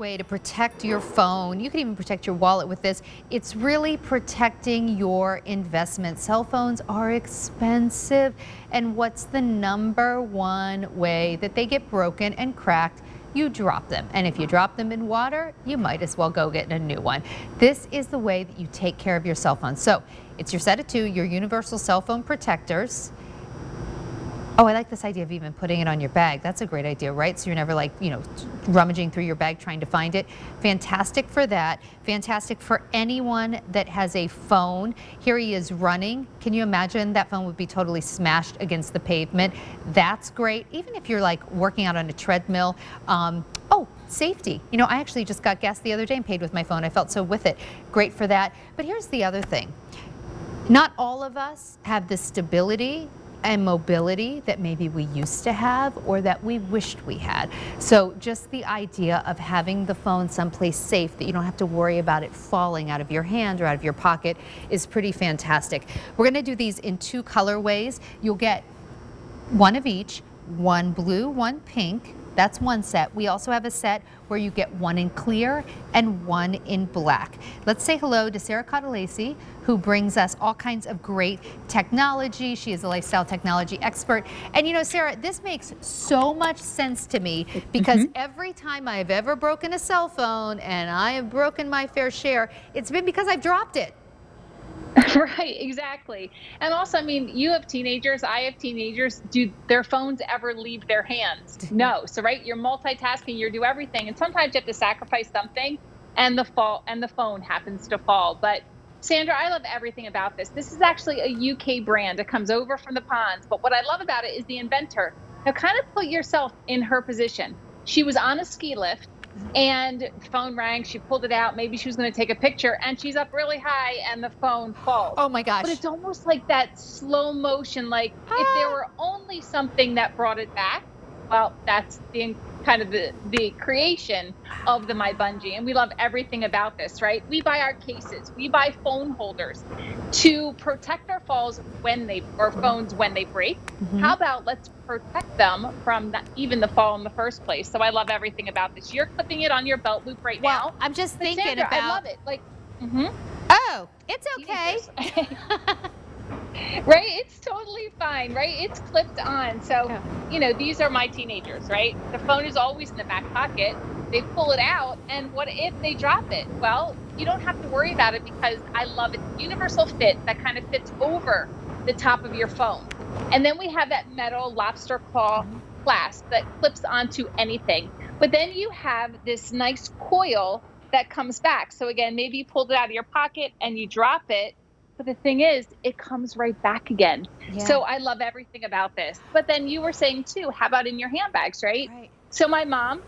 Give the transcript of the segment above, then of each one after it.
way to protect your phone. You can even protect your wallet with this. It's really protecting your investment. Cell phones are expensive. And what's the number one way that they get broken and cracked? You drop them. And if you drop them in water, you might as well go get a new one. This is the way that you take care of your cell phone. So it's your set of two, your universal cell phone protectors. Oh, I like this idea of even putting it on your bag. That's a great idea, right? So you're never like, rummaging through your bag trying to find it. Fantastic for that. Fantastic for anyone that has a phone. Here he is running. Can you imagine that phone would be totally smashed against the pavement? That's great. Even if you're like working out on a treadmill. Oh, safety. I actually just got gas the other day and paid with my phone. I felt so with it. Great for that. But here's the other thing. Not all of us have the stability and mobility that maybe we used to have or that we wished we had. So just the idea of having the phone someplace safe that you don't have to worry about it falling out of your hand or out of your pocket is pretty fantastic. We're going to do these in two colorways. You'll get one of each, one blue, one pink. That's one set. We also have a set where you get one in clear and one in black. Let's say hello to Sarah Cottalesi, who brings us all kinds of great technology. She is a lifestyle technology expert. And Sarah, this makes so much sense to me because every time I've ever broken a cell phone, and I have broken my fair share, it's been because I've dropped it. Right, exactly. And also, you have teenagers, I have teenagers. Do their phones ever leave their hands? No. So, right, you're multitasking, you do everything. And sometimes you have to sacrifice something and the phone happens to fall. But Sandra, I love everything about this. This is actually a UK brand. It comes over from the ponds. But what I love about it is the inventor. Now, kind of put yourself in her position. She was on a ski lift. And phone rang, she pulled it out, maybe she was going to take a picture, and she's up really high and the phone falls. Oh my gosh. But it's almost like that slow motion, like if there were only something that brought it back. Well, that's the kind of the creation of the myBunjee, and we love everything about this, right? We buy our cases, we buy phone holders to protect our phones when they break. How about let's protect them from even the fall in the first place? So I love everything about this. You're clipping it on your belt loop right now. I'm just thinking Sandra, about. I love it. Oh, it's okay. Right? It's totally fine, right? It's clipped on. So, these are my teenagers, right? The phone is always in the back pocket. They pull it out, and what if they drop it? Well, you don't have to worry about it because I love it. Universal fit that kind of fits over the top of your phone. And then we have that metal lobster claw clasp that clips onto anything. But then you have this nice coil that comes back. So again, maybe you pulled it out of your pocket and you drop it. But the thing is, it comes right back again. Yeah. So I love everything about this. But then you were saying too, how about in your handbags, right? So my mom,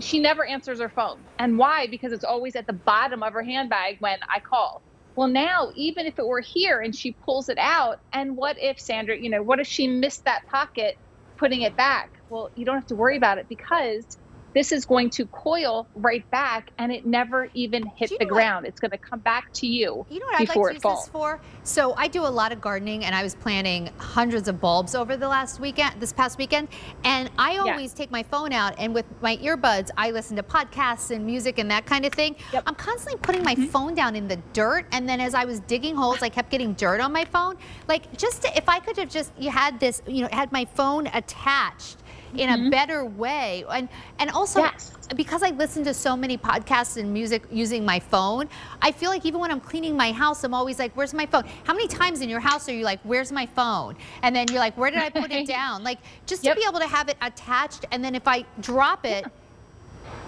she never answers her phone. And why? Because it's always at the bottom of her handbag when I call. Well, now, even if it were here and she pulls it out, and what if, Sandra, what if she missed that pocket putting it back? Well, you don't have to worry about it because this is going to coil right back and it never even hit the ground. It's going to come back to you what I'd before like to use this for? So I do a lot of gardening and I was planting hundreds of bulbs over this past weekend. And I always take my phone out and with my earbuds, I listen to podcasts and music and that kind of thing. Yep. I'm constantly putting my phone down in the dirt. And then as I was digging holes, I kept getting dirt on my phone. Like if I could have just had this, had my phone attached in a better way. And also because I listen to so many podcasts and music using my phone, I feel like even when I'm cleaning my house, I'm always like, where's my phone? How many times in your house are you like, where's my phone? And then you're like, where did I put it down? Like just to be able to have it attached. And then if I drop it,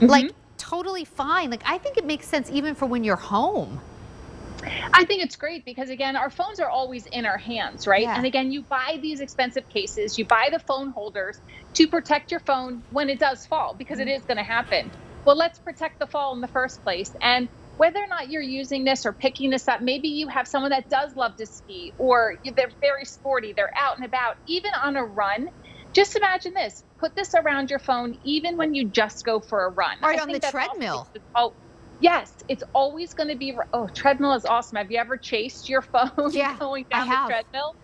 like totally fine. Like I think it makes sense even for when you're home. I think it's great because, again, our phones are always in our hands, right? Yeah. And again, you buy these expensive cases, you buy the phone holders to protect your phone when it does fall, because it is going to happen. Well, let's protect the fall in the first place. And whether or not you're using this or picking this up, maybe you have someone that does love to ski or they're very sporty, they're out and about, even on a run. Just imagine this. Put this around your phone even when you just go for a run. Or on the treadmill. Yes, it's always going to be, treadmill is awesome. Have you ever chased your phone going down the treadmill?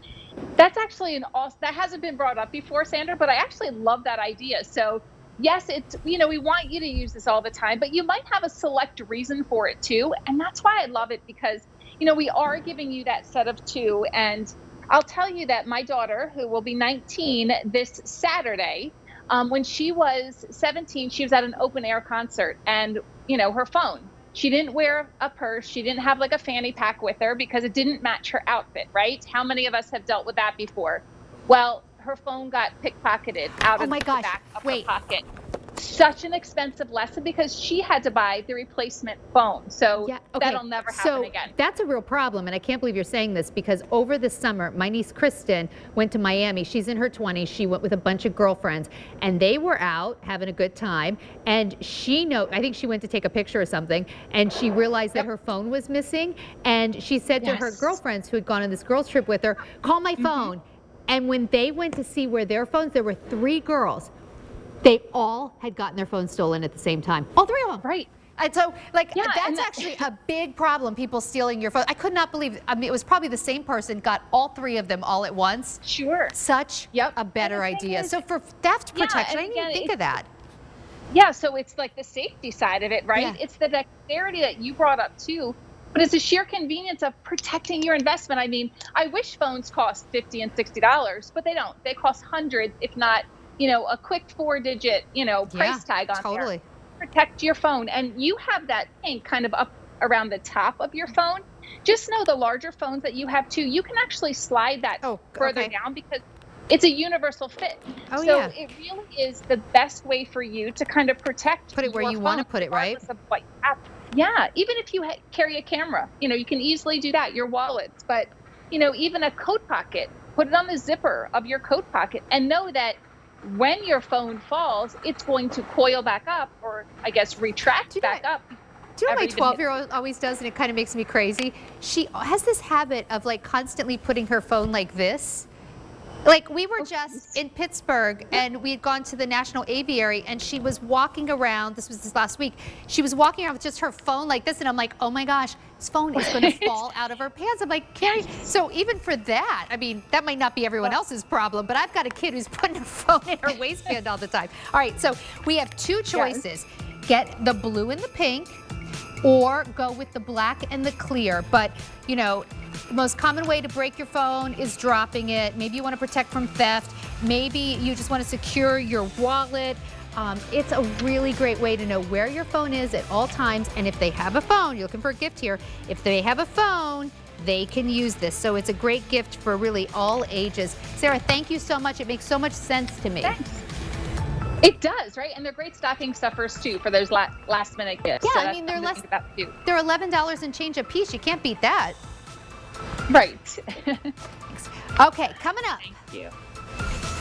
That's actually that hasn't been brought up before, Sandra, but I actually love that idea. So yes, it's, we want you to use this all the time, but you might have a select reason for it too. And that's why I love it because, we are giving you that set of two. And I'll tell you that my daughter, who will be 19 this Saturday, when she was 17, she was at an open air concert and, her phone. She didn't wear a purse. She didn't have like a fanny pack with her because it didn't match her outfit, right? How many of us have dealt with that before? Well, her phone got pickpocketed out Oh of my the gosh. back of her Wait. pocket. Such an expensive lesson because she had to buy the replacement phone. So Yeah, okay. that'll never happen So again. that's a real problem, and I can't believe you're saying this because over the summer, my niece Kristen went to Miami. She's in her 20s. She went with a bunch of girlfriends, and they were out having a good time. And I think she went to take a picture or something, and she realized that her phone was missing. And she said to her Yes. girlfriends who had gone on this girls trip with her, "Call my phone." And when they went to see where their phones, there were 3 girls. They all had gotten their phones stolen at the same time. All 3 of them. Right. And so, Yeah, that's actually a big problem, people stealing your phone. I could not believe, it was probably the same person got all 3 of them all at once. Sure. Such Yep. a better And the thing idea. is, So for theft yeah, protection, I and didn't even again, think of that. Yeah, so it's like the safety side of it, right? Yeah. It's the dexterity that you brought up too, but it's the sheer convenience of protecting your investment. I mean, I wish phones cost $50 and $60, but they don't. They cost hundreds, if not, a quick 4-digit, price tag on totally. there. Protect your phone. And you have that thing kind of up around the top of your phone. Just know the larger phones that you have too, you can actually slide that further down because it's a universal fit. Oh, so yeah. it really is the best way for you to kind of protect Put it where your you want to phone, put it, right? regardless of what you have. Yeah, even if you carry a camera, you can easily do that, your wallets, but even a coat pocket, put it on the zipper of your coat pocket and know that when your phone falls, it's going to coil back up or I guess retract back up. Do you know what my Never even hit 12-year-old always does, and it kind of makes me crazy? She has this habit of like constantly putting her phone like this. Like we were just in Pittsburgh and we had gone to the National Aviary and she was walking around, this was this last week, she was walking around with just her phone like this and I'm like, oh my gosh, this phone is going to fall out of her pants. I'm like, Carrie, so even for that, I mean, that might not be everyone else's problem, but I've got a kid who's putting her phone in her waistband all the time. All right, so we have 2 choices. Get the blue and the pink or go with the black and the clear. But, the most common way to break your phone is dropping it. Maybe you want to protect from theft. Maybe you just want to secure your wallet. It's a really great way to know where your phone is at all times. And if they have a phone, you're looking for a gift here. If they have a phone, they can use this. So it's a great gift for really all ages. Sarah, thank you so much. It makes so much sense to me. Thanks. It does, right? And they're great stocking stuffers too for those last minute gifts. Yeah, so I mean, they're they're $11 and change a piece. You can't beat that. right. Okay, coming up. Thank you.